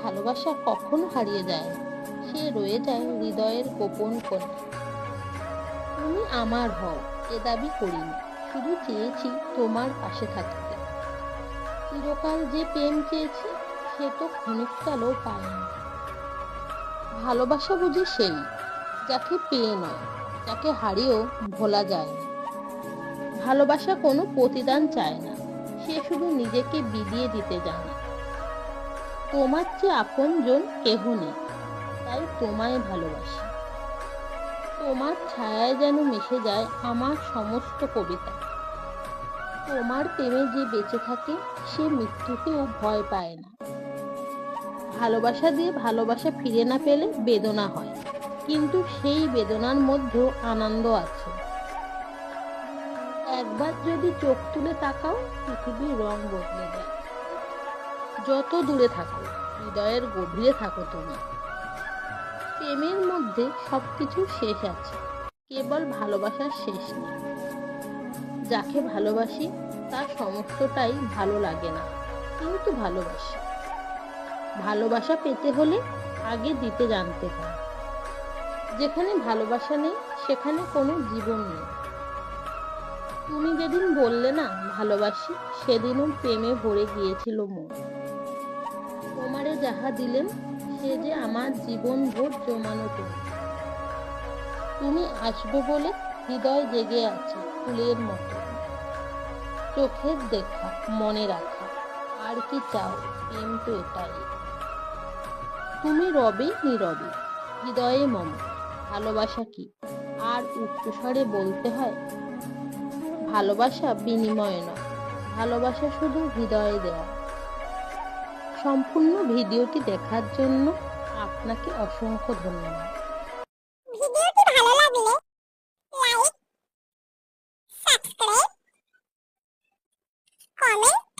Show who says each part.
Speaker 1: ভালোবাসা কখনো হারিয়ে যায় না, সে রয়ে যায় হৃদয়ের গোপন কোণে। তুমি আমার হও এ দাবি করিনি, শুধু চেয়েছি তোমার পাশে থাকতে। চিরকাল যে প্রেম চেয়েছি সে তো ক্ষণিককালও পায়নি। ভালোবাসা বুঝি সেই, যাকে পেয়ে নয়, যাকে হারিয়েও ভোলা যায় না। ভালোবাসা কোনো প্রতিদান চায় না, সে শুধু নিজেকে বিলিয়ে দিতে জানে। তোমার চেয়ে আপনজন কেহ নেই, তাই তোমায় ভালোবাসি। তোমার ছায়ায় যেন মিশে যায় আমার সমস্ত কবিতা। তোমার প্রেমে যে বেঁচে থাকে সে মৃত্যুকেও ভয় পায় না। ভালোবাসা দিয়ে ভালোবাসা ফিরে না পেলে বেদনা হয়, কিন্তু সেই বেদনার মধ্যেও আনন্দ আছে। একবার যদি চোখ তুলে তাকাও, পৃথিবীর রং বদলে যায়। যত দূরে থাকো, হৃদয়ের গভীরে থাকো তুমি। প্রেমের মধ্যে সবকিছু শেষ আছে, কেবল ভালোবাসার শেষ নেই। যাকে ভালোবাসি তার সমস্তটাই ভালো লাগে না, কিন্তু ভালোবাসি। ভালোবাসা পেতে হলে আগে দিতে জানতে হয়। যেখানে ভালোবাসা নেই সেখানে কোনো জীবন নেই। তুমি যেদিন বললে না ভালোবাসি, সেদিনও প্রেমে ভরে গিয়েছিল মন। তোমারে যাহা দিলেন সে যে আমার জীবন ভোর জমানো তুমি। তুমি আসবে বলে হৃদয় জেগে আছে ফুলের মতো। চোখের দেখা, মনে রাখা, আর কি চাও, প্রেম তো এটাই। তুমি রবে নীরবে, হৃদয়ে মম। ভালোবাসা কি আর উচ্চস্বরে বলতে হয়? ভালোবাসা বিনিময় নয়, ভালোবাসা শুধু হৃদয়ে দেওয়া। সম্পূর্ণ ভিডিওটি দেখার জন্য আপনাকে অসংখ্য ধন্যবাদ।
Speaker 2: ভিডিওটি ভালো লাগলে লাইক, সাবস্ক্রাইব, কমেন্ট